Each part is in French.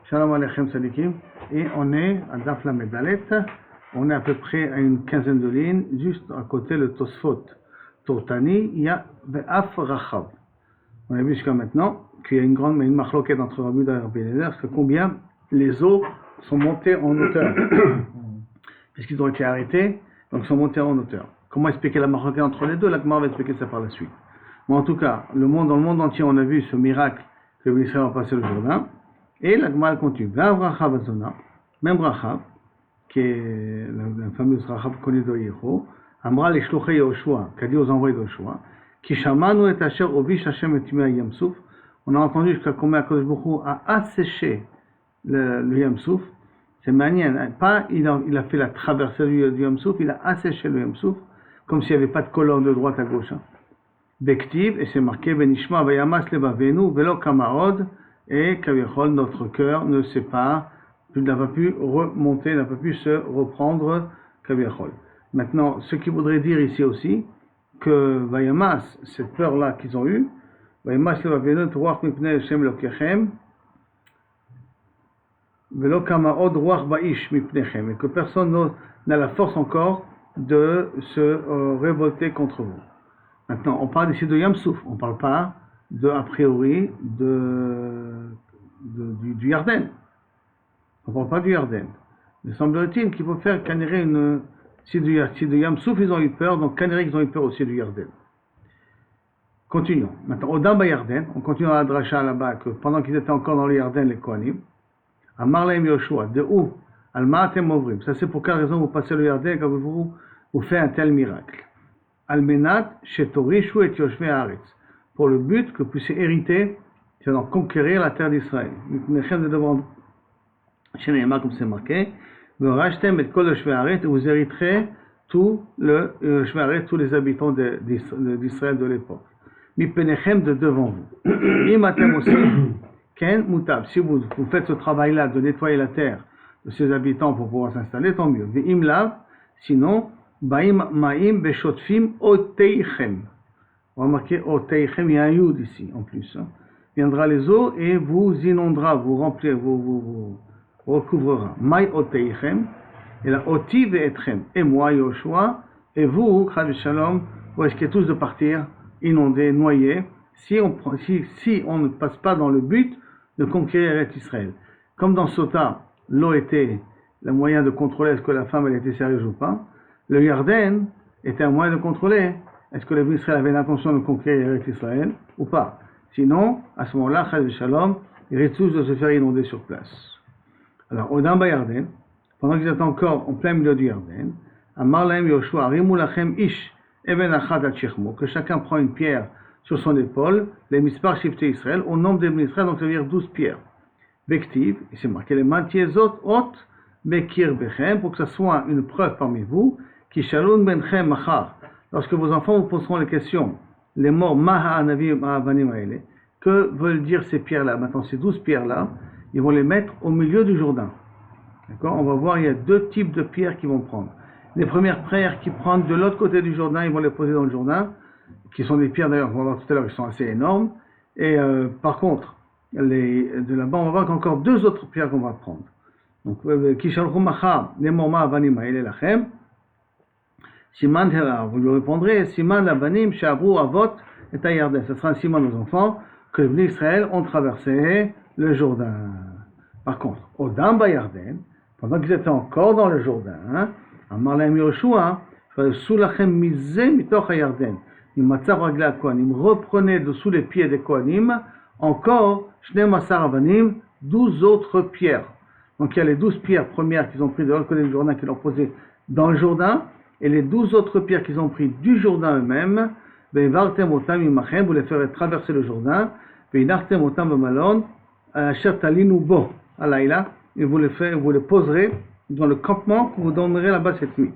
Shalom Aleichem Sadikim. Et on est à Daf Lamed Dalet. On est à peu près à une quinzaine de lignes. Juste à côté le Tosfot Tortani, il y a Ve'af Rachav. On a vu jusqu'à maintenant qu'il y a une marloquette entre Rabbi Yehuda et Rabbi Eliezer, parce que combien les eaux sont montées en hauteur. Puisqu'ils ont été arrêtés, donc ils sont montés en hauteur. Comment expliquer la marloquette entre les deux? La Gemara va expliquer ça par la suite. Mais en tout cas, dans le monde entier, on a vu ce miracle que les Israéliens ont passé le Jourdain. Et la Gemara continue. Même Rachav, qui est la fameuse Rachav connue de Yého, Amra les Shluchei Yoshua, qui a dit aux envoyés de Yoshua, Kishamanu et Asher Ovish Hashem et Timea Yamsouf. On a entendu jusqu'à combien Akadosh Baruch Hu a asséché le Yamsouf. C'est manière, pas il a fait la traversée du Yamsouf, il a asséché le Yamsouf, comme s'il n'y avait pas de colonne de droite à gauche. Bektiv, et c'est marqué Benishma Vayamas Levavenu Velo Kamaod. Et Kavichol, notre cœur ne s'est pas, n'a pas pu remonter, n'a pas pu se reprendre Kavichol. Maintenant, ce qui voudrait dire ici aussi, que Vayamas, cette peur-là qu'ils ont eue, Vayamas levavenu ruach mipnei Hashem lokechem, velo kamaod ruach ba'ish mipnechem, et que personne n'a la force encore de se révolter contre vous. Maintenant, on parle ici de Yamsouf, on ne parle pas a priori du Yarden. On ne parle pas du Yarden. Il semble-t-il qu'il faut faire Kanéré si de Yamsouf ils ont eu peur, donc Kanéré ils ont eu peur aussi du Yarden. Continuons. Maintenant, au Damba Yarden, on continue à la dracha là-bas, que pendant qu'ils étaient encore dans le Yarden, les Kohanim, à Marlaim Yoshua, de où Al-Ma'atem Ovrim. Ça c'est pour quelle raison vous passez le Yarden quand vous faites un tel miracle. Al-Menat Shetorishu et Yoshve Haaretz. Pour le but que vous puissiez hériter, c'est d'en conquérir la terre d'Israël. Comme c'est marqué, vous hériterez tous les habitants d'Israël de l'époque. De devant vous. Si vous faites ce travail-là de nettoyer la terre de ses habitants pour pouvoir s'installer, tant mieux. Sinon, Baim Ma'im Beshotfim Oteichem. On va marquer Oteichem, il y a un Yud ici en plus. Viendra les eaux et vous inondera, vous remplira, vous recouvrera. Maï Oteichem, et la Oti Ve'etchem. Et moi, Yoshua, et vous, Chad Shalom, vous risquez tous de partir inondés, noyés, si on ne passe pas dans le but de conquérir Israël. Comme dans Sota, l'eau était le moyen de contrôler est-ce que la femme elle était sérieuse ou pas, le Yarden était un moyen de contrôler est-ce que les Israéliens avaient l'intention de conquérir Israël ou pas. Sinon, à ce moment-là, Chad Shalom, ils risquent tous de se faire inonder sur place. Alors, au Damba Yarden, pendant qu'ils étaient encore en plein milieu du Yarden, Amar lahem Yoshua, Rimu lachem ish, even achad al shechmo, que chacun prend une pierre sur son épaule, les mispar shifté Israël, au nombre des Israël, donc ça veut dire 12 pierres. Bektiv, et c'est marqué les mantiezot hot, bekir bechem, pour que ça soit une preuve parmi vous, qui shalom benchem machar. Lorsque vos enfants vous poseront les questions, les morts maha anavim avanim aele, que veulent dire ces pierres-là? Maintenant, ces 12 pierres-là, ils vont les mettre au milieu du Jourdain. D'accord? On va voir, il y a deux types de pierres qu'ils vont prendre. Les premières pierres qu'ils prennent de l'autre côté du Jourdain, ils vont les poser dans le Jourdain, qui sont des pierres d'ailleurs, on va voir tout à l'heure, qui sont assez énormes. Et par contre, de là-bas, on va voir qu'encore deux autres pierres qu'on va prendre. Donc, Kishalchum macha, les morts maha avanim aele lachem. Siman, vous lui répondrez, Siman l'avanim, Shabru, Avot, et Tayarden. Ce sera un siman aux enfants que les Israël ont traversé le Jourdain. Par contre, au Damba Yarden, pendant qu'ils étaient encore dans le Jourdain, Amar lahem Yoshua, Sulachem mizeh mitoch hayarden. Imatzav ragla kohanim. Reprenez dessous les pieds des kohanim encore Shneim Asar avanim, 12 autres pierres. Donc il y a les 12 pierres premières qu'ils ont prises de l'autre côté du Jourdain, qu'ils ont posées dans le Jourdain, et les 12 autres pierres qu'ils ont prises du Jourdain eux-mêmes, vous les ferez traverser le Jourdain, et vous les poserez dans le campement que vous donnerez là-bas cette nuit.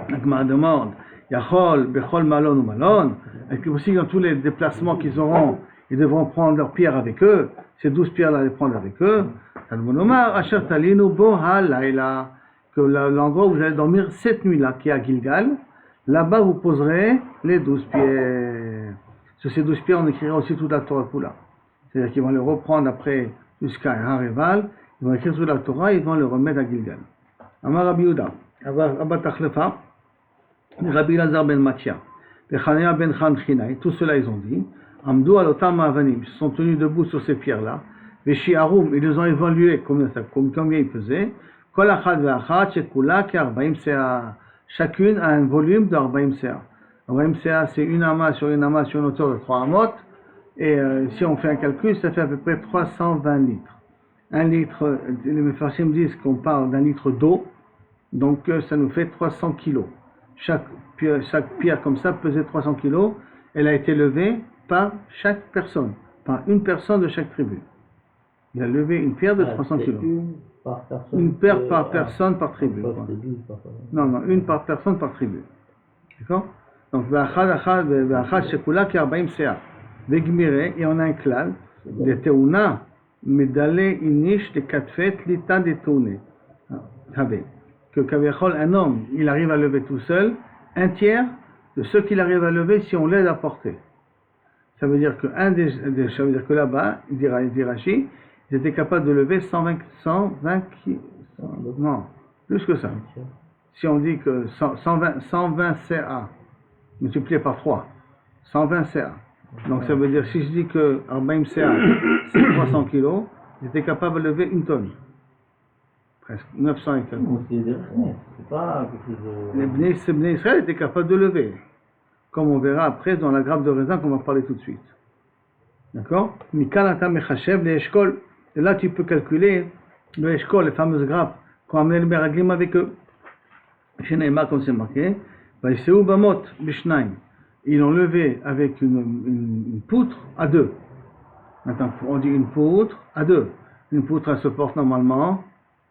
La Gemara demande, Yachol, Bechol Malon ou Malon, et puis aussi dans tous les déplacements qu'ils auront, ils devront prendre leurs pierres avec eux, ces 12 pierres-là, les prendre avec eux. Que l'endroit où vous allez dormir cette nuit-là, qui est à Gilgal, là-bas vous poserez les 12 pierres. Sur ces 12 pierres, on écrira aussi toute la Torah Kula. C'est-à-dire qu'ils vont les reprendre après jusqu'à Hareval, ils vont écrire sur la Torah, ils vont le remettre à Gilgal. Amar Rabbi Yehuda, Abba Tachlefa, Rabbi Lazar ben Matia, Bechania ben Chan Chinaï, tout cela ils ont dit, Amdou alotam avanim, ils se sont tenus debout sur ces pierres-là, Veshiarum, ils les ont évalués combien ils faisaient, Kol achad ve'achad, shekula ki 40 se'a, chacune a un volume de 40 se'a. 40 se'a, c'est une ama sur une hauteur de 3 amot, et si on fait un calcul, ça fait à peu près 320 litres. Un litre, les Mefarshim disent qu'on parle d'un litre d'eau, donc ça nous fait 300 kilos. Chaque pierre comme ça pesait 300 kilos, elle a été levée par chaque personne, par une personne de chaque tribu. Il a levé une pierre de 300 kilos. Une pierre par personne par tribu. Non, une par personne par tribu. D'accord? Donc, Ve'achad shekula ki 40 se'a. Ve'gmire, et on a un klal, de teuna, medale inish de katfet lita de tourne. Que Kaviachol, un homme, il arrive à lever tout seul, un tiers de ce qu'il arrive à lever si on l'aide à porter. Ça veut dire que ça veut dire que là-bas, il dit Rashi, ils étaient capables de lever 120 non, plus que ça. Si on dit que 120 CA, multiplié par 3, 120 CA. Donc ça veut dire, si je dis que 40 CA, c'est 300 kilos, ils étaient capables de lever une tonne. Presque 900 et quelques. C'est pas quelque chose de... Les Bnei Israël étaient capables de lever. Comme on verra après dans la grappe de raisin qu'on va parler tout de suite. D'accord? Mikalata mechashev le eshkol. Et là tu peux calculer le eshkol, les fameuses grappes qu'on amenait le meraglim avec eux. Chez Neymar, comme c'est marqué, Vaïseou bamot bishnaim. Ils l'ont levé avec une poutre à deux. Maintenant, on dit une poutre à deux. Une poutre, elle se porte normalement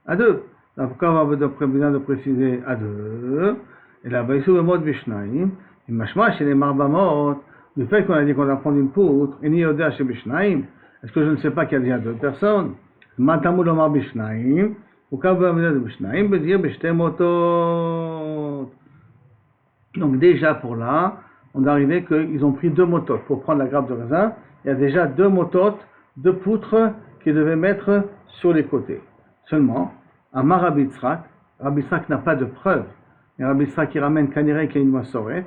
à deux. Là, pourquoi on va besoin de préciser à deux? Et là, Vaïseou bamot bishnaim. Et machma chez les marbamot, le fait qu'on a dit qu'on va prendre une poutre, et ni yoda chez bishnaim, est-ce que je ne sais pas qu'il y a déjà deux personnes? Matamou lomar bishnaim, pourquoi vous avez dit bishnaim, veut dire bishtemotot. Donc déjà pour là, on est arrivé qu'ils ont pris deux mototes. Pour prendre la grappe de raisin, il y a déjà deux mototes, deux poutres qu'ils devaient mettre sur les côtés. Seulement, Amar Rabbi Yitzhak n'a pas de preuve. Et Rabbi Yitzhak qui ramène Kanirei qui est une massorette,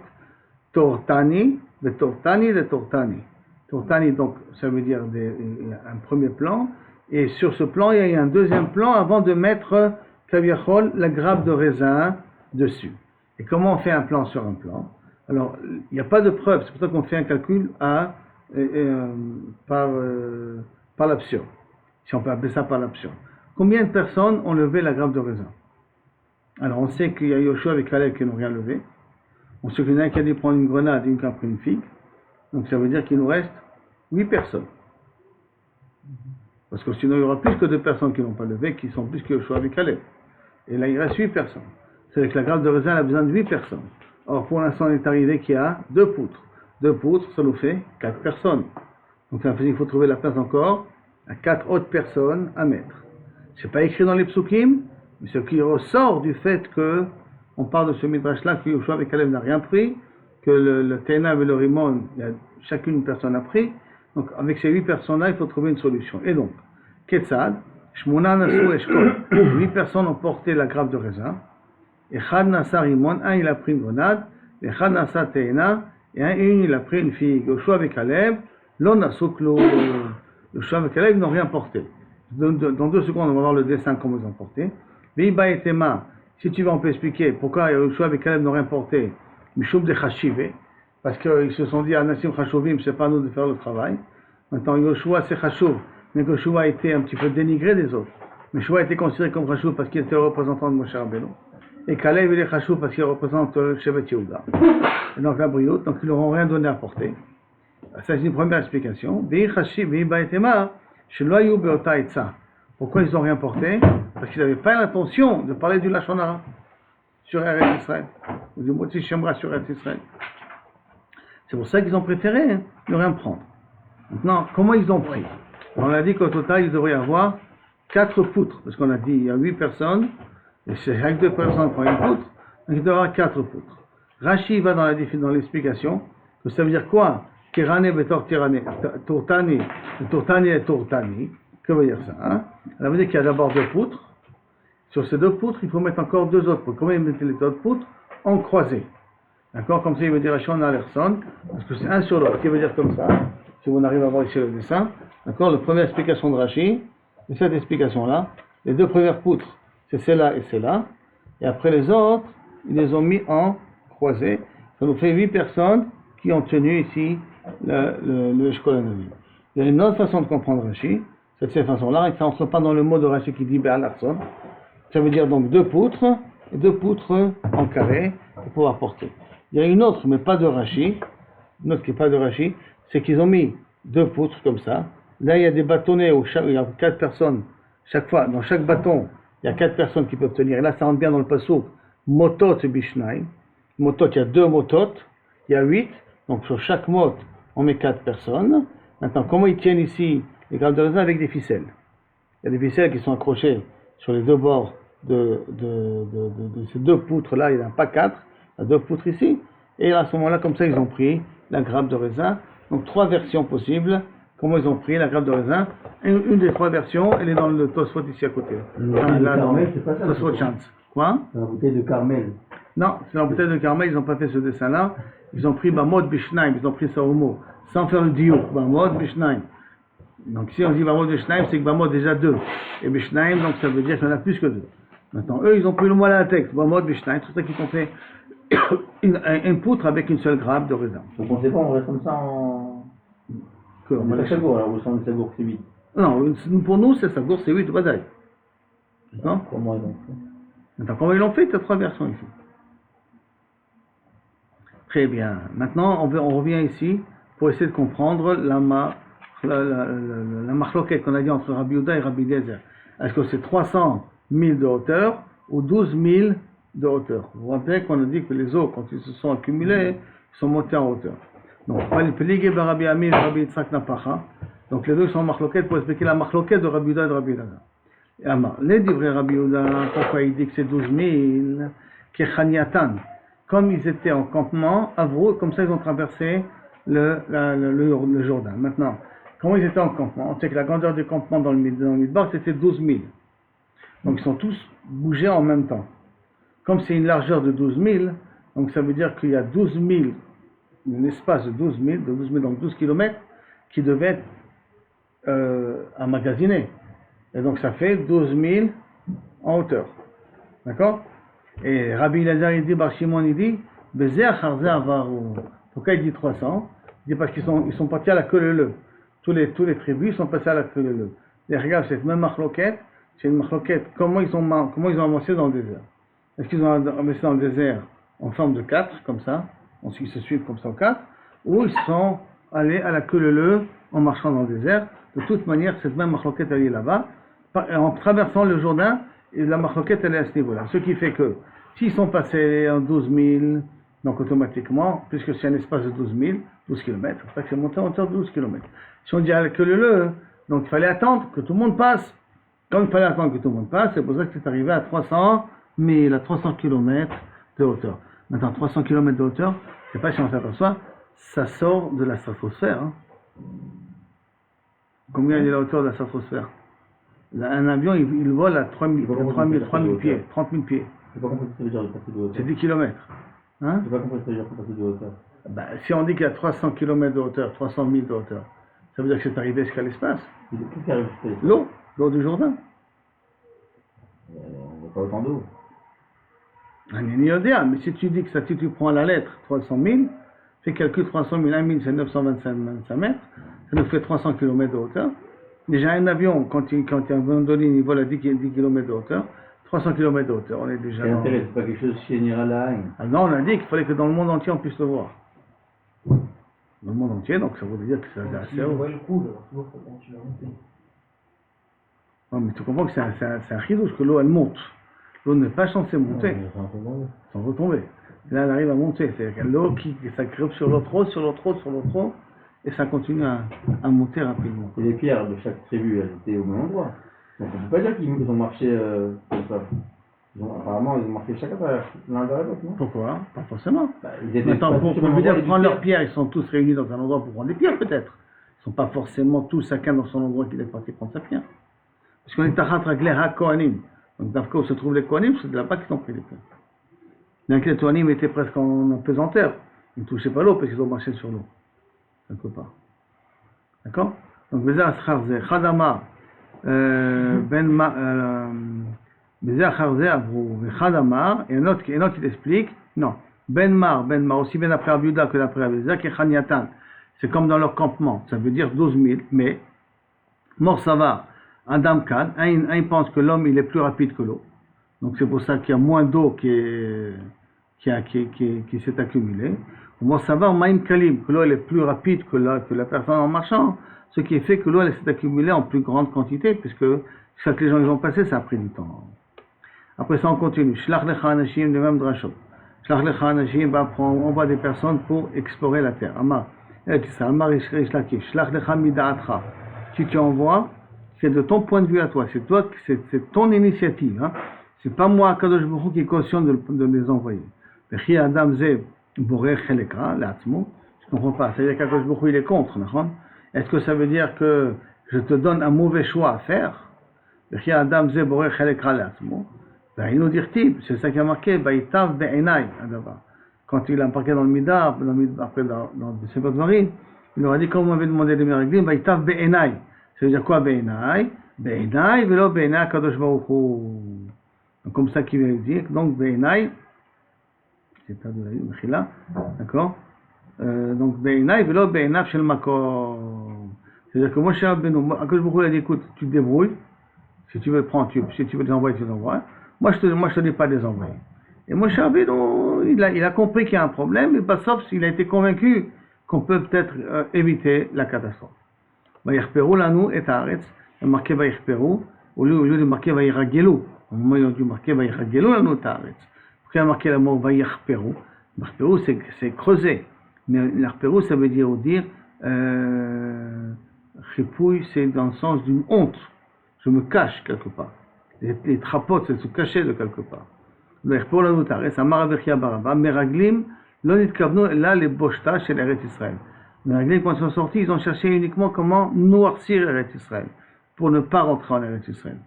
Tortani, de Tortani, de Tortani. Tortani, donc, ça veut dire un premier plan. Et sur ce plan, il y a eu un deuxième plan avant de mettre, Kaviachol, la grappe de raisin dessus. Et comment on fait un plan sur un plan? Alors, il n'y a pas de preuve. C'est pour ça qu'on fait un calcul par l'absurde. Si on peut appeler ça par l'absurde. Combien de personnes ont levé la grappe de raisin? Alors, on sait qu'il y a Yoshua avec Caleb qui n'ont rien levé. On sait qu'il y en a un qui a dû prendre une grenade et une qui a pris une figue. Donc ça veut dire qu'il nous reste 8 personnes. Parce que sinon il y aura plus que 2 personnes qui n'ont pas levé, qui sont plus que Yoshua avec Caleb. Et là il reste 8 personnes. C'est-à-dire que la grappe de raisin a besoin de 8 personnes. Or pour l'instant on est arrivé qu'il y a 2 poutres. 2 poutres, ça nous fait 4 personnes. Donc ça veut dire qu'il faut trouver la place encore à 4 autres personnes à mettre. C'est pas écrit dans les psukim, mais ce qui ressort du fait que on parle de ce midrash-là, que Yoshua avec Caleb n'a rien pris, que le Téna et le Rimon, chacune personne a pris. Donc avec ces 8 personnes-là, il faut trouver une solution. Et donc, Ketzad, Shmona Nasu Eshkol, 8 personnes ont porté la grappe de raisin, et Chad Nasa Rimon, un il a pris une grenade, et Chad Nasa Téna, et une il a pris une figue. Yoshua avec Caleb, l'on Nasu Klo, Yoshua avec Caleb n'ont rien porté. Dans 2 secondes, on va voir le dessin comment ils ont porté. Veiba et Tema, si tu veux, on peut expliquer pourquoi Yoshua avec Caleb n'ont rien porté. Mishum de Chashivé, parce qu'ils se sont dit à Nassim Chashovim, c'est pas à nous de faire le travail. Maintenant, Yoshua c'est Chashov, mais Yoshua a été un petit peu dénigré des autres. Mais Yoshua a été considéré comme Chashov parce qu'il était le représentant de Moshe Rabbeinu. Et Caleb il est Chashov parce qu'il représente le Shevet Yehuda. Et donc la brioute, donc ils leur ont rien donné à porter. Ça c'est une première explication. Pourquoi ils n'ont rien porté? Parce qu'ils n'avaient pas l'intention de parler du Lashon Hara sur Eretz Israël, ou du Motzi Shemra sur Eretz Israël. C'est pour ça qu'ils ont préféré ne rien prendre. Maintenant, comment ils ont pris? On a dit qu'au total, il devrait y avoir 4 poutres, parce qu'on a dit il y a 8 personnes, et chaque 2 personnes prend une poutre, donc il devrait y avoir 4 poutres. Rashi va dans l'explication, que ça veut dire quoi? Tirane betor tirane, Tortani et Tortani. Que veut dire ça, hein? Ça veut dire qu'il y a d'abord 2 poutres. Sur ces 2 poutres, il faut mettre encore 2 autres poutres. Comment il met les autres poutres? En croisée. D'accord? Comme ça, il veut dire Rachon Alerson, parce que c'est un sur l'autre. Ce qui veut dire comme ça, si vous n'arrivez à voir ici le dessin. D'accord? La première explication de Rachi, c'est cette explication-là. Les 2 premières poutres, c'est celle-là et celle-là. Et après les autres, ils les ont mis en croisée. Ça nous fait 8 personnes qui ont tenu ici le Eshkol Hanavi. Il y a une autre façon de comprendre Rachi, c'est de cette façon-là, et ça n'entre pas dans le mot de Rachi qui dit Be'alarson. Ça veut dire donc 2 poutres, et 2 poutres en carré pour pouvoir porter. Il y a une autre, mais pas de Rachi, une autre qui n'est pas de Rachi, c'est qu'ils ont mis 2 poutres comme ça. Là, il y a des bâtonnets où il y a 4 personnes. Chaque fois, dans chaque bâton, il y a 4 personnes qui peuvent tenir. Et là, ça rentre bien dans le passouk. Motot et Bishnaim. Motot, il y a 2 motot, il y a 8. Donc sur chaque mot, on met 4 personnes. Maintenant, comment ils tiennent ici les grappes de raisin? Avec des ficelles. Il y a des ficelles qui sont accrochées sur les 2 bords de ces 2 poutres-là. Il n'y en a pas 4, il y a 2 poutres ici. Et à ce moment-là, comme ça, ils ont pris la grappe de raisin. Donc 3 versions possibles. Comment ils ont pris la grappe de raisin? Une des 3 versions, elle est dans le Tosfot ici à côté. Là, dans le Tosfot Chance. Quoi? Dans la bouteille de Carmel. Non, c'est dans la bouteille de Carmel, ils n'ont pas fait ce dessin-là. Ils ont pris Bamod Bishnaim, ils ont pris ça au mot, sans faire le diouk, Bamod Bishnaim. Donc si on dit Bamod Bishnaim, c'est que Bamod déjà 2. Et Bishnaim, donc ça veut dire qu'il y en a plus que 2. Maintenant, eux, ils ont pris le mot à la texte, Bamod Bishnaim, tout ça qui ont fait une poutre avec une seule grappe de raisin. Donc on sait pas, on reste comme ça en... On met la sagour, alors vous sentez le sagour, c'est 8. Non, pour nous, c'est sagour, c'est 8 badaï. Non? Comment ils ont fait? Maintenant, comment ils l'ont fait? Il y a 3 versions ici. Très bien. Maintenant, on revient ici pour essayer de comprendre la machloquette qu'on a dit entre Rabbi Yehuda et Rabbi Eliezer. Est-ce que c'est 300 000 de hauteur ou 12 000 de hauteur? Vous vous rappelez qu'on a dit que les eaux, quand ils se sont accumulés, ils sont montés en hauteur. Donc, Rabbi Ami et Rabbi Yitzhak Napacha. Donc, les deux sont en machloquette pour expliquer la machloquette de Rabbi Yehuda et de Rabbi Eliezer. Les divrei Rabbi Yehuda, pourquoi il dit que c'est 12 000? Kechaniatan. Comme ils étaient en campement, Avro, comme ça ils ont traversé le Jourdain. Maintenant, comment ils étaient en campement? On sait que la grandeur du campement dans le Midbar, c'était 12 000. Donc ils sont tous bougés en même temps. Comme c'est une largeur de 12 000, donc ça veut dire qu'il y a 12 000, un espace de 12 000, donc 12 km, qui devait être emmagasiné. Et donc ça fait 12 000 en hauteur. D'accord? Et Rabbi Eliezer, il dit, Bar Shimon, il dit, pourquoi il dit 300? Il dit parce qu'ils sont partis à la queue leu. Tous les tribus sont passés à la queue leu. Et regarde, cette même machloquette, c'est une machloquette. Comment ils ont avancé dans le désert? Est-ce qu'ils ont avancé dans le désert en forme de 4, comme ça? Ensuite, ils se suivent comme ça en 4. Ou ils sont allés à la queue leu en marchant dans le désert. De toute manière, cette même machloquette, elle est là-bas. En traversant le Jourdain, et la machloquette, elle est à ce niveau-là. Ce qui fait que, s'ils sont passés en 12 000, donc automatiquement, puisque c'est un espace de 12 000, 12 km, c'est pour ça que c'est monté en hauteur de 12 km. Si on dit que donc il fallait attendre que tout le monde passe. Comme il fallait attendre que tout le monde passe, c'est pour ça que c'est arrivé à 300 000, à 300 km de hauteur. Maintenant, 300 km de hauteur, je ne sais pas si on s'aperçoit, ça sort de la stratosphère. Hein. Combien est la hauteur de la stratosphère? Un avion, il vole à 3 000 pieds, 30 000 pieds. Je n'ai pas compris ce que ça veut dire de passer de hauteur. C'est 10 km. Hein? Je n'ai pas compris ce que ça veut dire de passer de hauteur. Ben, si on dit qu'il y a 300 km de hauteur, 300 000 de hauteur, ça veut dire que c'est arrivé jusqu'à l'espace. Qu'est-ce qui arrive jusqu'à l'espace? L'eau du Jourdain. On n'a pas autant d'eau. Mais si tu dis que ça, si tu prends à la lettre 300 000, fais calcul 300 000, 1 000 c'est 925 mètres, ça nous fait 300 km de hauteur. Déjà un avion, quand il y a un gondoline, il vole à 10 km de hauteur, 300 km de hauteur, on est déjà dans... C'est pas quelque chose qui ira là. Ah non, on a dit qu'il fallait que dans le monde entier on puisse le voir. Dans le monde entier, donc ça voudrait dire que c'est assez haut. le coude, alors tu vois, faut continuer à monter. Non, mais tu comprends que c'est un ridouche, que l'eau elle monte. L'eau n'est pas censée monter, sans retomber. Et là elle arrive à monter, c'est-à-dire que l'eau ça grimpe sur l'autre eau, sur l'autre eau, sur l'autre eau, et ça continue à monter rapidement. Et les pierres de chaque tribu, elles étaient au même endroit. Donc on ne peut pas dire qu'ils ont marché comme ça. Apparemment, ils ont marché chacun l'un vers l'autre, non? Pourquoi? Pas forcément. Ils étaient Attends, on peut dire prendre leurs pierres, ils sont tous réunis dans un endroit pour prendre des pierres peut-être. ne sont pas forcément tous chacun dans son endroit qu'il est parti prendre sa pierre. Parce qu'on est tachat ragleh ha-kohanim. Donc d'Afka où se trouvent les kohanim, c'est de là-bas qu'ils ont pris les pierres. Bien que les kohanim étaient presque en pesanteur, ils ne touchaient pas l'eau parce qu'ils ont marché sur l'eau. Quelque part. D'accord? Donc, Bézé Acharze, Chadama, Bézé Acharze, Avrou, Chadama, et un autre qui l'explique, non, Benmar, aussi bien après Abiuda que d'après Abézé, qui est Chaniatan. C'est comme dans leur campement, ça veut dire 12 000, mais, Mor Sava, Adam Kad, un pense que l'homme il est plus rapide que l'eau. Donc, c'est pour ça qu'il y a moins d'eau qui s'est accumulée. Mor Sava, Maïm Kalim, que l'eau elle est plus rapide que la personne en marchant. Ce qui fait que l'eau elle s'est accumulée en plus grande quantité, puisque chaque les gens ils ont passé, ça a pris du temps. Après ça, on continue. Shlach lecha anashim, le même drachot. Shlach lecha anashim, on voit des personnes pour explorer la terre. Amar, Amar Ishlakish, Shlach lecha mida'atcha. Si tu envoies, c'est de ton point de vue à toi, c'est toi, c'est ton initiative. Hein. C'est pas moi, Kadosh Baruch Hu, qui cautionne de les envoyer. Vechi Adam Ze Borech Chelekra, l'Atzmo. Je comprends pas. C'est-à-dire qu'Kadosh Baruch Hu, il est contre, d'accord? Est-ce que ça veut dire que je te donne un mauvais choix à faire? C'est ça qui a marqué, quand il a marqué dans le Midar, après dans le Sefer Dvarim, il leur a dit, comme vous m'avez demandé de Meraglim, ça veut dire quoi Be'enai? Be'enai, velo Be'enai Kadosh Baruch Hu. Comme ça qu'il veut dire, donc Be'enai, c'est pas de la Mechila, d'accord? Donc Be'enai, velo Be'enai Shel Makom. C'est-à-dire que moi, Akadosh Baruch Hu a dit, écoute, tu te débrouilles. Si tu veux le prendre, si tu veux les envoyer, tu les envoies. Moi, je te dis pas de les envoyer. Et Moshe Rabbeinu, il a compris qu'il y a un problème, et sauf s'il a été convaincu qu'on peut peut-être éviter la catastrophe. Vayirperu lanu et haaretz, il a marqué Vayirperu, au lieu de marquer Vayiragelu. Au moment où il a dû marquer Vayiragelu lanu et haaretz. Pourquoi il a marqué le mot Vayirperu? Vayirperu, c'est creuser. Mais l'Arperu, ça veut dire, Chipouille, c'est dans le sens d'une honte. Je me cache quelque part. Les trapotes, c'est se cacher de quelque part. Pour la notaire, ça m'a raviré à Baraba. Meraglim, l'onit kavno, là, les boshta chez l'Eretz Israël. Meraglim, quand ils sont sortis, ils ont cherché uniquement comment noircir l'Eretz Israël, pour ne pas rentrer en Eretz Israël.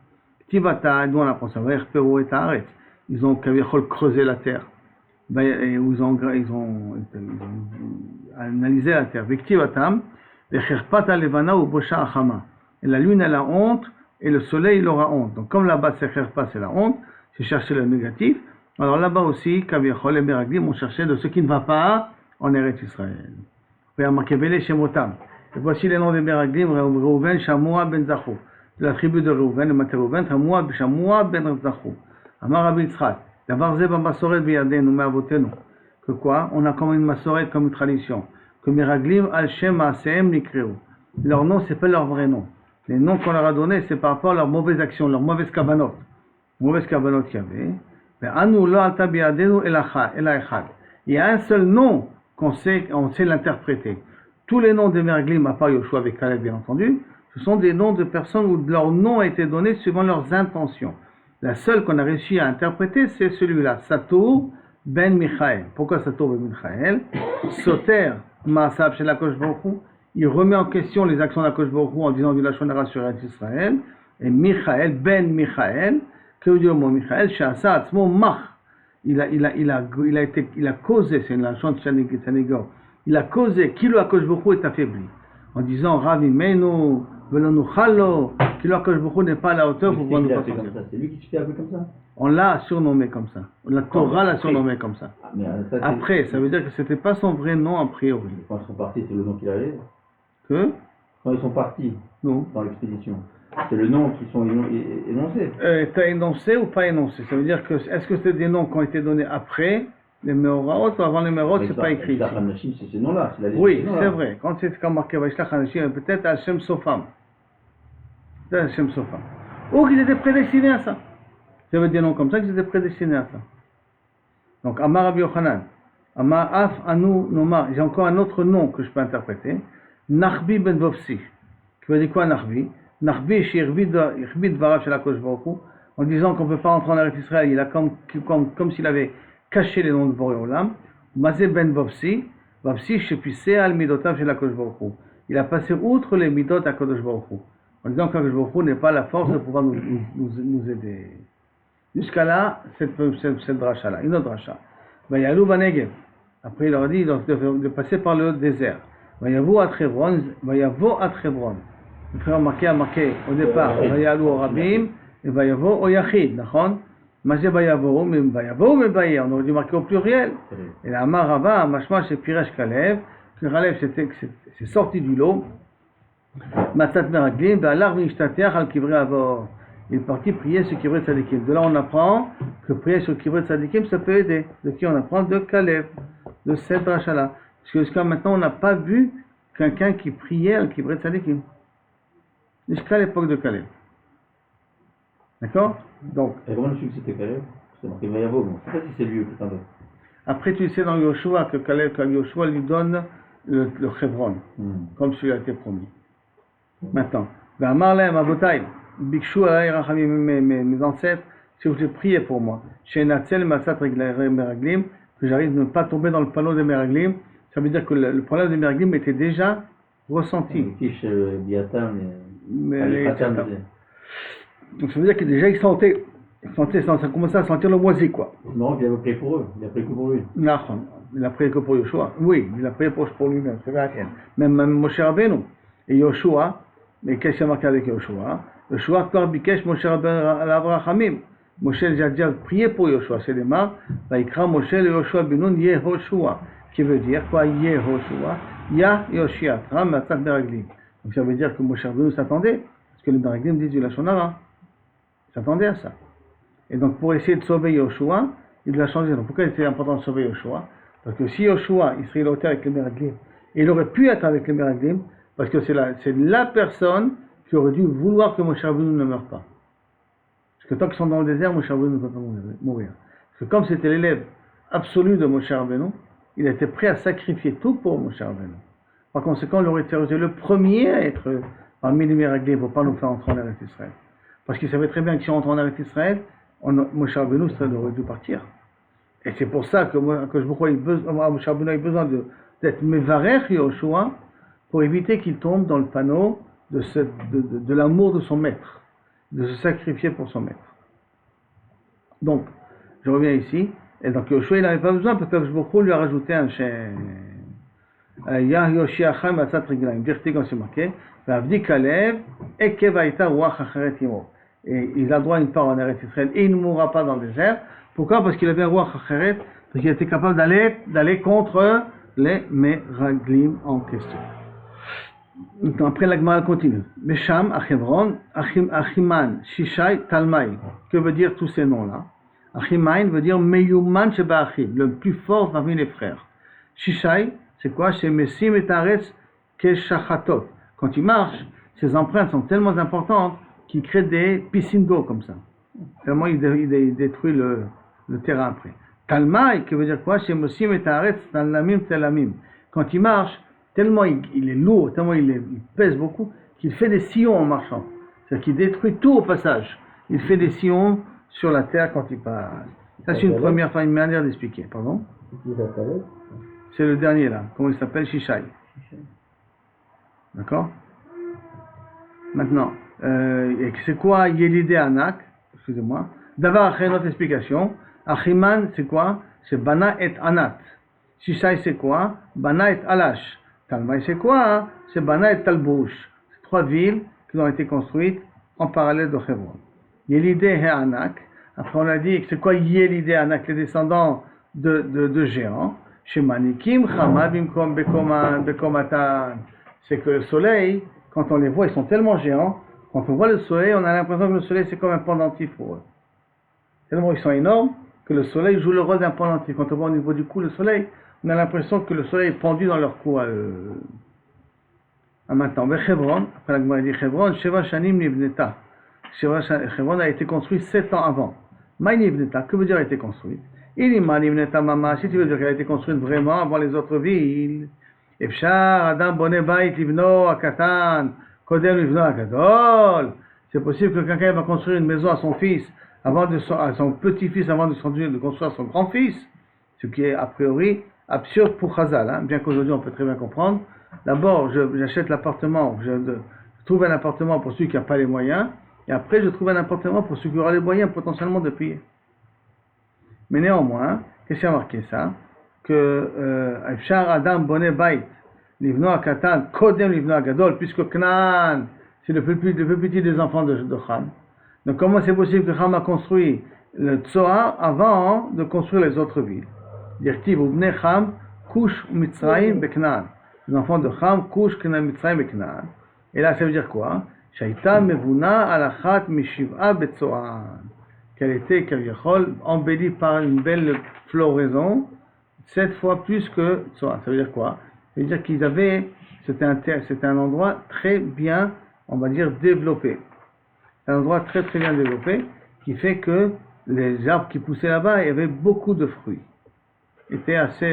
Tivata, nous on apprend ça, Vayirperu et Haaretz. Ils ont creusé la terre. Ils ont analysé la terre. Viktivatam, Vecherpata levana ou bosha achama. Et la lune, elle a honte. Et le soleil, il aura honte. Donc, comme là-bas, c'est la honte, c'est chercher le négatif. Alors là-bas aussi, Kaviachol et Meraglim ont cherché de ce qui ne va pas en Eretz Israël. Et voici les noms des Meraglim, Reuven, Shamoua, Ben Zachou. De la tribu de Reuven, le matin Reuven, Shamoua, Ben Zachou. Amar Rabbi Yitzchak, Davar Zeba Masoret Biyadenu, Me'avotenu. Que quoi? On a comme une Masoret, comme une tradition. Que Meraglim, Al-Shem, Ma'aseem, Nikreu. Leur nom, c'est pas leur vrai nom. Les noms qu'on leur a donnés, c'est par rapport à leurs mauvaises actions, leurs mauvaises kavanotes. Mauvaises kavanotes qu'il y avait. Mais Anu lo alta biadenu ela. Il y a un seul nom on sait l'interpréter. Tous les noms des Meraglim, à part Yoshua avec Caleb, bien entendu, ce sont des noms de personnes où leur nom a été donné suivant leurs intentions. La seule qu'on a réussi à interpréter, c'est celui-là, Satou ben Michael. Pourquoi Satou ben Michael? Soter Maasab chez la Kosh Baruch Hu. Il remet en question les actions d'Akadosh Baruch Hu en disant du Lachon Hara sur Israël. Et Michael, Ben Michael, que veut dire le mot Michael? Sha'asa atzmo mach. Il a causé, c'est une Lachon de Sanégor. Il a causé, qui le Akadosh Baruch Hu est affaibli. En disant, Ravi Menu, Velonu Chalo, qui le Akadosh Baruch Hu n'est pas à la hauteur pour pouvoir nous passer. C'est lui qui se fait appeler comme ça? On l'a surnommé comme ça. La Torah l'a surnommé comme ça. Après, ça veut dire que c'était pas son vrai nom a priori. Quand ils sont partis, c'est le nom qu'il avait. Que? Quand ils sont partis dans l'expédition, c'est le nom qui sont énoncés. T'as énoncé ou pas énoncé? Ça veut dire que, est-ce que c'est des noms qui ont été donnés après les Meoraot ou avant les Meoraot? C'est pas écrit ici. C'est ces noms-là. Oui, c'est vrai. Quand c'est marqué Vaishlach Hanashim, peut-être Hashem Sofam. Peut-être Hashem Sofam. Ou qu'ils étaient prédestinés à ça. Ça veut dire non comme ça qu'ils étaient prédestinés à ça. Donc, Amar Rabbi Yochanan, Amar Af Anu Noma, j'ai encore un autre nom que je peux interpréter. Nachbi ben Vovsi. Qui veut dire quoi Nachbi? Nachbi, Shirbi Dvarav chez la Kosh Baruch Hu, en disant qu'on ne peut pas entrer en Eretz Israël, il a comme s'il avait caché les noms de Boré Olam. Mazé ben Vovsi, Vovsi, Shepissé al Midotav chez la Kosh Baruch Hu. il a passé outre les midot à Kadosh Baruch Hu, en disant que Kadosh Baruch Hu n'est pas la force de pouvoir nous aider. Jusqu'à là, cette dracha-là, une autre dracha. Vayalou Banegev. Après, il leur a dit de passer par le désert. Vayavo at Hebron. Le frère marqué a marqué au départ, Vayalou au Rabim, et Vayavo au Yachid. D'accord? Majé Vayavo, mais Baye, on aurait dû marquer au pluriel. Et la Amar Rava, Mashma, c'est Piresh Kalev, que Kalev c'est sorti du lot. Matat Meraglim, Ba'alar V'ishtateach al Kivrei Avor. Il est parti prier sur Kivrei Tzadikim. De là, on apprend que prier sur Kivrei Tzadikim, ça peut aider. De qui on apprend? De Kalev, de cette dracha-là. Parce que jusqu'à maintenant, on n'a pas vu quelqu'un qui priait al Kivrei Tzadikim. Jusqu'à l'époque de Kalev. D'accord? Donc. Et comment je sais que c'était Caleb? C'est marqué Vayavo, mais je ne sais pas si c'est lui ou quelqu'un d'autre. Après, tu sais dans Yoshua que Yoshua lui donne le Hebron, comme celui a été promis. Maintenant, V'amarlem Abotai, Bikshu Alay Rachamim, mes ancêtres, si vous voulez prier pour moi, chez Natzel Massat Meraglim, que j'arrive à ne pas tomber dans le panneau des Meraglim, ça veut dire que le problème des Meraglim était déjà ressenti. Donc ça veut dire que déjà il sentait, ça commençait à sentir le moisi, quoi. Non, il avait prié pour eux, il a prié que pour lui. Non, il a prié que pour Yoshua. Oui, il a prié pour lui-même, c'est vrai. Même Moshe Rabbeinu. Et Yoshua, mais qu'est-ce qu'il y a marqué avec Yoshua? Yoshua, Kor Bikesh Moshe Rabbeinu Avrachamim. Moshe a déjà prié pour Yoshua, c'est des marques. Vaikra Moshe le Yoshua Benoun Yehoshua. Qui veut dire quoi? Yehoshua. Ya Yoshia, Tram Matzat Meraglim. Donc ça veut dire que Moshe Rabbeinu s'attendait, parce que les Meraglim disent du Lashon Hara. Il s'attendait à ça. Et donc pour essayer de sauver Yoshua, il l'a changé. Donc pourquoi c'était important de sauver Yoshua? Parce que si Yoshua, il serait l'auteur avec les Meraglim, et il aurait pu être avec les Meraglim, parce que c'est la personne qui aurait dû vouloir que Moshe Rabbeinu ne meure pas. Parce que tant qu'ils sont dans le désert, Moshe Rabbeinu ne peut pas mourir. Parce que comme c'était l'élève absolu de Moshe Rabbeinu, il était prêt à sacrifier tout pour Moshe Rabbeinu. Par conséquent, il aurait été le premier à être parmi les Meraglim pour ne pas nous faire entrer en Eretz Israël. Parce qu'il savait très bien que si on rentre en Eretz Israël, Moshe Rabbeinu aurait dû partir. Et c'est pour ça que Moshe Rabbeinu a besoin d'être Mevarech Yoshua pour éviter qu'il tombe dans le panneau de l'amour de son maître, de se sacrifier pour son maître. Donc, je reviens ici, et donc Yoshua il n'avait pas besoin parce que Baruch Hu lui a rajouté un chien. Yah Yoshiacham Atzat Riglaim, vérité comme c'est marqué, Vavdi Kalev, Ekev Aïta Ruach Acheret Imo. Et il a droit à une part en Eretz Israël et il ne mourra pas dans le désert. Pourquoi? Parce qu'il avait un Ruach Acheret, parce qu'il était capable d'aller contre les Meraglim en question. Après la Gemara continue. Mesham, Achevron, Achiman, Shishai, Talmai. Que veut dire tous ces noms-là? Achiman veut dire Meyuman Sheba Achim, le plus fort parmi les frères. Shishai, c'est quoi? C'est Messim et Taretz Keshachatot. Quand il marche, ses empreintes sont tellement importantes qu'il crée des piscines d'eau comme ça. Vraiment, il détruit le terrain après. Talmai, qui veut dire quoi? C'est Messim et Taretz Talamim Telamim. Quand il marche, tellement il est lourd, tellement il pèse beaucoup, qu'il fait des sillons en marchant. C'est-à-dire qu'il détruit tout au passage. Il fait des sillons sur la terre quand il passe. Ça, c'est une manière d'expliquer. Pardon? C'est le dernier là. Comment il s'appelle? Shishai. D'accord? Maintenant, c'est quoi Yelidé Anak? Excusez-moi. D'abord, après notre explication. Achiman, c'est quoi? C'est Bana et Anat. Shishai, c'est quoi? Bana et Alash. Talmai, c'est quoi? C'est Bana et Talbouch. C'est trois villes qui ont été construites en parallèle de Hebron. Yelidé et Anak. Après, on a dit que c'est quoi Yelidé Anak? Les descendants de géants. Shemanikim, Chama, Bimkom, Bekomatan. C'est que le soleil, quand on les voit, ils sont tellement géants. Quand on voit le soleil, on a l'impression que le soleil, c'est comme un pendentif pour eux. Tellement ils sont énormes que le soleil joue le rôle d'un pendentif. Quand on voit au niveau du cou le soleil, on a l'impression que le soleil est pendu dans leur cou. Maintenant, Hebron, après la Gemara dit Hebron, Sheva Shanim Nivneta. Hebron a été construit 7 ans avant. Maï Nivneta, que veut dire a été construit? Ilima Nivneta Mama, si tu veux dire qu'elle a été construite vraiment avant les autres villes. Efshar, Adam Boné Bait Livno Akatan, Kodem Livno Akadol. C'est possible que quelqu'un va construire une maison à son fils, à son petit-fils, avant de construire son grand-fils. Ce qui est a priori absurde pour Chazal, hein, bien qu'aujourd'hui on peut très bien comprendre D'abord, j'achète l'appartement, je trouve un appartement pour celui qui n'a pas les moyens, et après, je trouve un appartement pour celui qui aura les moyens potentiellement de payer. Mais néanmoins, qu'est-ce qui a marqué ça? Que Efshar Adam Boné Bait, Livno Akatan, Kodem Livno Agadol, puisque Canaan, c'est le plus petit des enfants de Ham. Donc, comment c'est possible que Ham a construit le Tzoar avant de construire les autres villes? Dirtiv Ubne Ham, Kush Mitzrayim Beknaan. Les enfants de Ham, Kush Mitzrayim Beknaan. Et là, ça veut dire quoi? Shaita Mevuna Alachat Mishiv'a Betzoar. Qu'elle était, Kaviachol, embellie par une belle floraison, 7 fois plus que Tzoar. Ça veut dire quoi? Ça veut dire qu'ils avaient, c'était un endroit très bien, on va dire, développé. Un endroit très très bien développé, qui fait que les arbres qui poussaient là-bas, il y avait beaucoup de fruits. Était assez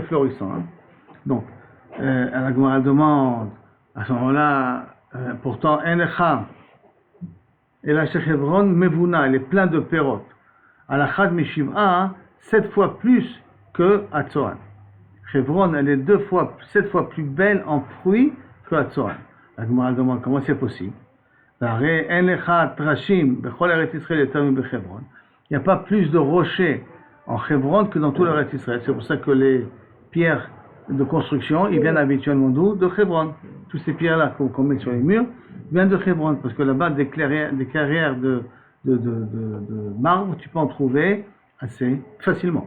florissant. Hein. Donc, la Gemara demande, à ce moment-là, pourtant, Enecha, et la Shechevron Mevuna, elle est pleine de pérotes. À la Chad Meshiv'a, 7 fois plus que à Tzoan. Chevron, elle est 7 fois plus belle en fruits que à Tzoan. La Gemara demande comment c'est possible. Il n'y a pas plus de rochers en Chevron que dans tout le reste d'Israël. C'est pour ça que les pierres de construction, ils viennent habituellement d'où? De Chevron. Toutes ces pierres-là qu'on met sur les murs viennent de Chevron, parce que là-bas, des carrières de marbre, tu peux en trouver assez facilement.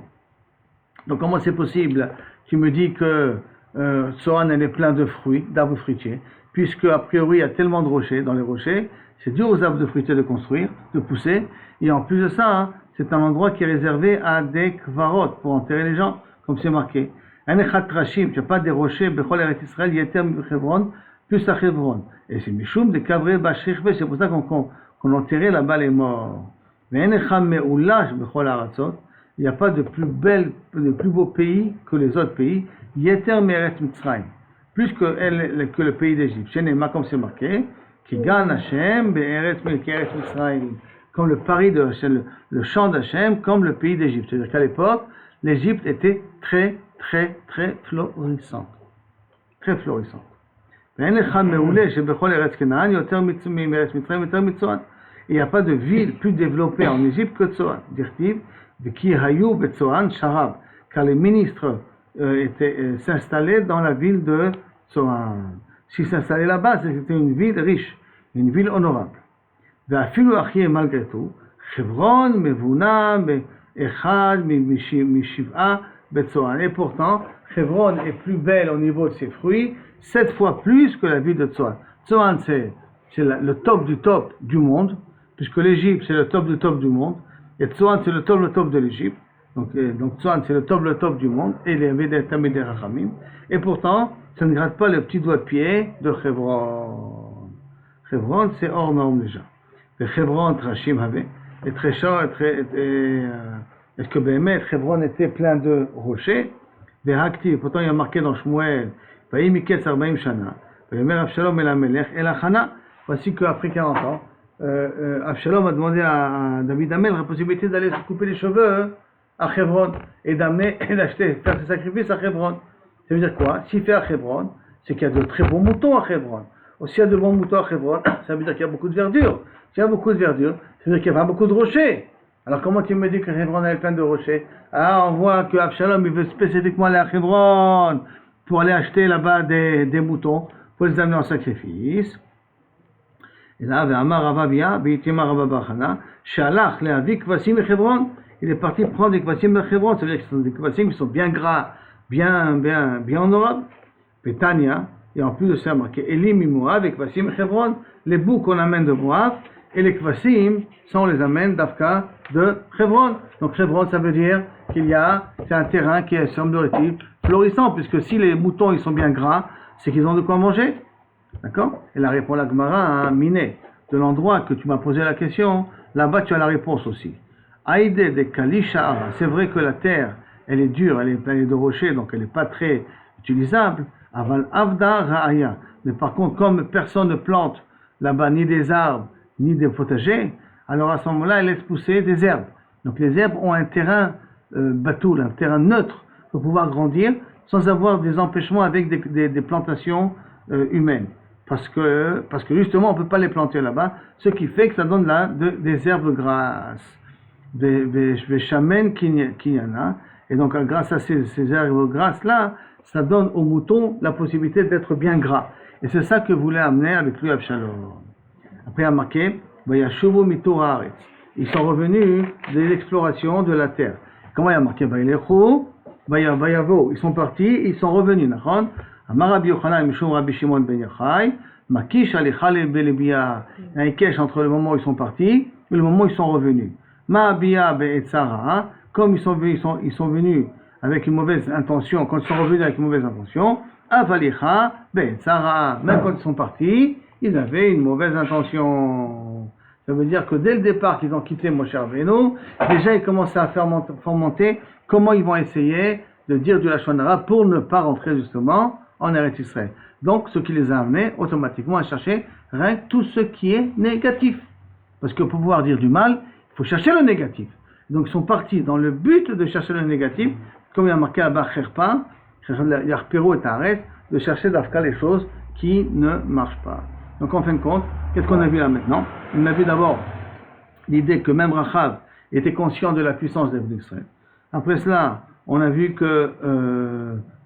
Donc comment c'est possible? Tu me dis que Tzoan, elle est plein de fruits, d'arbres fruitiers, puisque a priori il y a tellement de rochers dans les rochers, c'est dur aux arbres de fruitiers de construire, de pousser, et en plus de ça, hein, c'est un endroit qui est réservé à des kvarot, pour enterrer les gens, comme c'est marqué. Anechat Trashim, tu n'as pas des rochers, Bechol Eretz Israël, Yeter Chevron, plus à Chevron. Et c'est Mishum de Kavré Bashrichve, c'est pour ça qu'on enterrait là-bas les morts. Mais Anechat Me'ulash, Bechol Aratzot, il n'y a pas de plus beau pays que les autres pays, Yeter Meretz Mitzrayim, plus que le pays d'Égypte. Chez Nema, comme c'est marqué, qui gagne Hachem, Be'eretz Mitzrayim, comme le pari de le champ d'Hachem, comme le pays d'Égypte. C'est-à-dire qu'à l'époque, l'Égypte était très florissante. Très florissante. Il n'y a pas de ville plus développée en Égypte que Tzoan. Car les ministres s'installaient dans la ville de Tzoan. S'ils s'installaient là-bas, c'était une ville riche, une ville honorable. Malgré tout, Chevron, Mevuna, Echad, Mishiv'a, Betzoan. Et pourtant, Chevron est plus belle au niveau de ses fruits, 7 fois plus que la ville de Tzoan. Tzoan, c'est le top du monde, puisque l'Égypte, c'est le top du monde, et Tzoan, c'est le top de l'Égypte. Donc Tzoan, c'est le top du monde, et les Vedet Tamid des Rachamim. Et pourtant, ça ne gratte pas le petit doigt de pied de Chevron. Chevron, c'est hors norme déjà. Et Chevron, Trashim avait, et très chaud, est-ce que Béhémet, Chevron était plein de rochers? Pourtant il y a marqué dans Shmuel, Miketz 40 Shana, Avshalom el Amelech el Achana. Voici qu'après 40 ans, Avshalom a demandé à David Amel la possibilité d'aller se couper les cheveux à Chevron et d'amener et d'acheter, faire ses sacrifices à Chevron. Ça veut dire quoi? S'il fait à Chevron, c'est qu'il y a de très bons moutons à Chevron. S'il y a de bons moutons à Chevron, ça veut dire qu'il y a beaucoup de verdure. S'il y a beaucoup de verdure, ça veut dire qu'il y a beaucoup de rochers. Alors comment tu me dis que Chevron est plein de rochers? Ah, on voit que Avshalom il veut spécifiquement aller à Chevron pour aller acheter là-bas des moutons, pour les amener en sacrifice. Et là, Amar Ravavia, Beitima Ravabachana, Shalach Leavi Kvasim et Chevron, il est parti prendre des Kvasim de Chevron, ça veut dire que ce sont des Kvasim qui sont bien gras, bien honorables. Petania, et en plus de ça, marqué Elim et Moab et Kvasim et Chevron, les boucs qu'on amène de Moab, et les Kvasim, ça on les amène d'Afka de Chevron. Donc Chevron, ça veut dire c'est un terrain qui est, semblerait-il, florissant, puisque si les moutons ils sont bien gras, c'est qu'ils ont de quoi manger. D'accord? Et la réponse la Gemara à Miné, de l'endroit que tu m'as posé la question, là-bas tu as la réponse aussi. Aïde de Kalisha, c'est vrai que la terre, elle est dure, elle est pleine de rochers, donc elle n'est pas très utilisable. Aval Avda Ra'aya. Mais par contre, comme personne ne plante là-bas ni des arbres, ni des potagers, alors à ce moment-là, elle laisse pousser des herbes. Donc les herbes ont un terrain batoul, un terrain neutre pour pouvoir grandir, sans avoir des empêchements avec des plantations humaines. Parce que justement, on ne peut pas les planter là-bas, ce qui fait que ça donne là des herbes grasses, des chamen kinyana, et donc grâce à ces herbes grasses-là, ça donne aux moutons la possibilité d'être bien gras. Et c'est ça que voulait amener avec lui Absalom. Après, il y a marqué, Vayashuvu mitur haaretz. Ils sont revenus de l'exploration de la terre. Comment il y a marqué Vayilechu, Vayavo. Ils sont partis, ils sont revenus. Amar Rabbi Yochanan Mishum Rabbi Shimon ben Yochai, Makish Alechale Belebia. Il y a un kesh entre le moment où ils sont partis et le moment où ils sont revenus. Ma'abia be'etzara, comme ils sont venus avec une mauvaise intention, quand ils sont revenus avec une mauvaise intention, Avalicha be'etzara, même quand ils sont partis, ils avaient une mauvaise intention. Ça veut dire que dès le départ qu'ils ont quitté Moshe Rabbeinu, déjà ils commençaient à fomenter comment ils vont essayer de dire du Lashon Hara pour ne pas rentrer justement en Eretz Israël. Donc ce qui les a amenés automatiquement à chercher rien que tout ce qui est négatif. Parce que pour pouvoir dire du mal, il faut chercher le négatif. Donc ils sont partis dans le but de chercher le négatif, comme il y a marqué à Bach-Kherpa, Yarpero et Ares, de chercher d'Afka les choses qui ne marchent pas. Donc en fin de compte, qu'est-ce qu'on a vu là maintenant? On a vu d'abord l'idée que même Rachav était conscient de la puissance des d'Israël. Après cela, on a vu que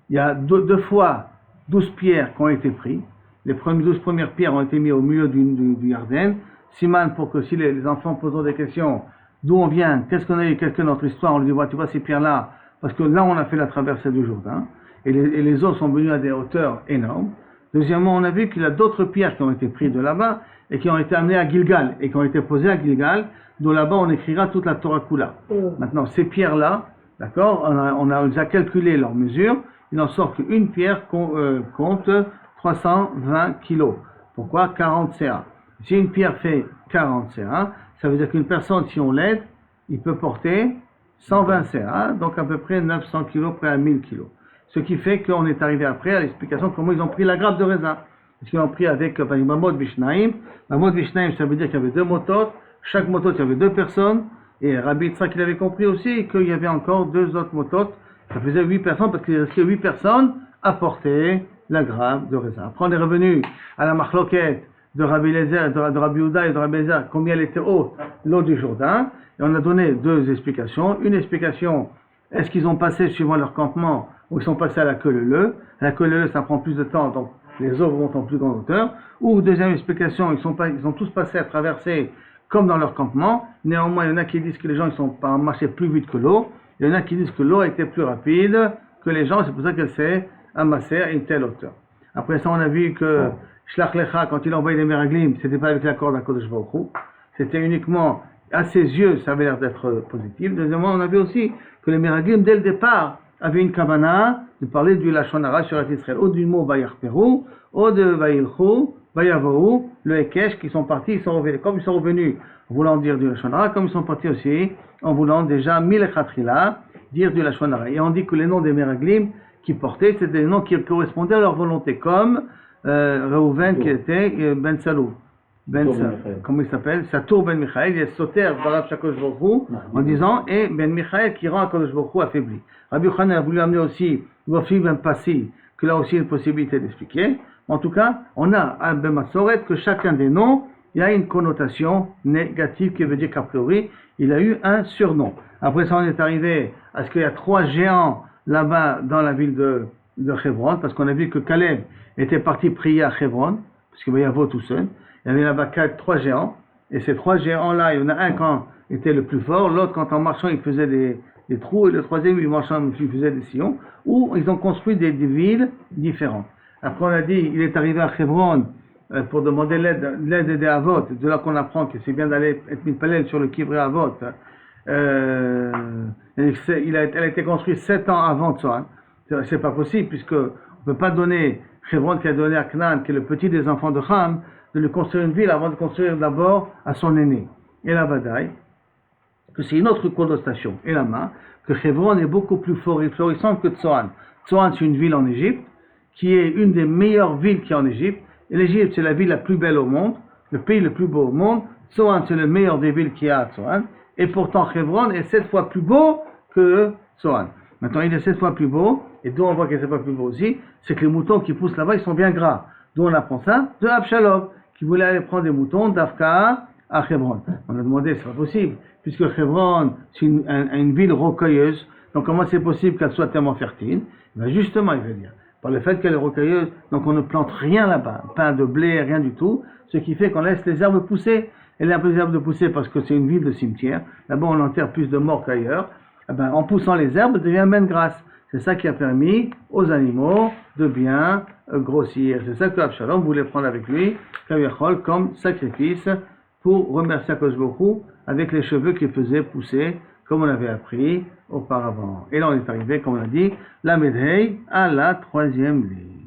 il y a deux fois 12 pierres qui ont été prises. Les 12 premières pierres ont été mises au milieu du Yarden. Siman, pour que si les enfants posent des questions, d'où on vient, qu'est-ce qu'on a eu, quelle est notre histoire, on lui dit, tu vois ces pierres-là, parce que là on a fait la traversée du Jourdain, et les eaux sont venues à des hauteurs énormes. Deuxièmement, on a vu qu'il y a d'autres pierres qui ont été prises de là-bas et qui ont été amenées à Gilgal et qui ont été posées à Gilgal, d'où là-bas on écrira toute la Torah Kula. Maintenant, ces pierres-là, d'accord, on a déjà calculé leur mesure, il en sort qu'une pierre compte 320 kilos. Pourquoi 40 CA? Si une pierre fait 40 CA, ça veut dire qu'une personne, si on l'aide, il peut porter 120 CA, donc à peu près 900 kilos, près à 1000 kilos. Ce qui fait qu'on est arrivé après à l'explication de comment ils ont pris la grappe de raisin. Parce qu'ils ont pris avec Mamod Vishnaim. Mamod Vishnaim, ça veut dire qu'il y avait 2 mototes. Chaque motote, il y avait 2 personnes. Et Rabbi Yitzhak, il avait compris aussi qu'il y avait encore 2 autres mototes. Ça faisait 8 personnes parce qu'il restait 8 personnes à porter la grappe de raisin. Après, on est revenu à la machloket de Rabbi Eliezer, de Rabbi Yehuda et de Rabbi Eliezer, combien elle était haute, l'eau du Jourdain. Et on a donné 2 explications. Une explication, est-ce qu'ils ont passé suivant leur campement ou ils sont passés à la queue leu. La queue leu, ça prend plus de temps, donc les eaux montent en plus grande hauteur. Ou deuxième explication, ils sont tous passés à traverser comme dans leur campement. Néanmoins, il y en a qui disent que les gens ils sont pas marché plus vite que l'eau. Il y en a qui disent que l'eau a été plus rapide que les gens, c'est pour ça qu'elle s'est amassée à une telle hauteur. Après ça, on a vu que Shlach Lecha, quand il a envoyé les Meraglim, c'était pas avec l'accord d'Akadosh Baruch Hu. C'était uniquement à ses yeux, ça avait l'air d'être positif. Deuxièmement, on a vu aussi que les Meraglim, dès le départ, avait une kavana de parler du Lashon Hara sur Israël, ou du mot Vayarperu, ou de Vayilchu, Vayavou, le Hekesh, qui sont partis, ils sont revenus, comme ils sont revenus en voulant dire du Lashon Hara, comme ils sont partis aussi en voulant déjà Milechatrila, dire du Lashon Hara. Et on dit que les noms des Meraglim qui portaient, c'était des noms qui correspondaient à leur volonté, comme Reuven qui était Ben Salou. Comment il s'appelle? Satur Ben Michael, il est Soter Barav Shakosh Baruch Hu, en disant, et Ben Michael qui rend Akadosh Baruch Hu affaibli. Rabbi Yochanan a voulu amener aussi Wafi Ben Passi, que là aussi il y a une possibilité d'expliquer. En tout cas, on a à Ben Masoret que chacun des noms, il y a une connotation négative qui veut dire qu'a priori, il a eu un surnom. Après ça, on est arrivé à ce qu'il y a 3 géants là-bas dans la ville de Hebron, parce qu'on a vu que Caleb était parti prier à Hebron, parce qu'il va y avoir tout seul. Il y avait là-bas 3 géants, et ces 3 géants-là, il y en a un quand il était le plus fort, l'autre quand en marchant il faisait des trous, et le troisième il marchant il faisait des sillons, où ils ont construit des villes différentes. Après on a dit, il est arrivé à Hebron pour demander l'aide des Avot, de là qu'on apprend que c'est bien d'aller être mitpalel sur le Kivré Avot. Elle a été construite 7 ans avant Tzoan. C'est pas possible, puisque on peut pas donner Hebron qui a donné à Canaan, qui est le petit des enfants de Ham, de lui construire une ville avant de construire d'abord à son aîné. Et la bataille, que c'est une autre connotation, et la main, que Hebron est beaucoup plus florissante que Tzoan. Tzoan, c'est une ville en Égypte, qui est une des meilleures villes qu'il y a en Égypte. Et l'Égypte, c'est la ville la plus belle au monde, le pays le plus beau au monde. Tzoan, c'est le meilleur des villes qu'il y a à Tzoan. Et pourtant, Hebron est 7 fois plus beau que Tzoan. Maintenant, il est 7 fois plus beau, et d'où on voit qu'il est 7 fois plus beau aussi, c'est que les moutons qui poussent là-bas, ils sont bien gras. D'où on apprend ça? De Abshalom, qui voulait aller prendre des moutons d'Afka à Hebron. On a demandé, c'est pas possible, puisque Hebron, c'est une ville rocailleuse, donc comment c'est possible qu'elle soit tellement fertile? Ben justement, il veut dire, par le fait qu'elle est rocailleuse, donc on ne plante rien là-bas, pas de blé, rien du tout, ce qui fait qu'on laisse les herbes pousser. Elle a plus d'herbes de pousser parce que c'est une ville de cimetière. Là-bas, on enterre plus de morts qu'ailleurs. Eh ben, en poussant les herbes, elle devient même grasse. C'est ça qui a permis aux animaux de bien grossir. C'est ça que Absalom voulait prendre avec lui, comme sacrifice, pour remercier Akadosh Baruch Hu avec les cheveux qu'il faisait pousser, comme on avait appris auparavant. Et là, on est arrivé, comme on a dit, la Medhei à la 3e ligne.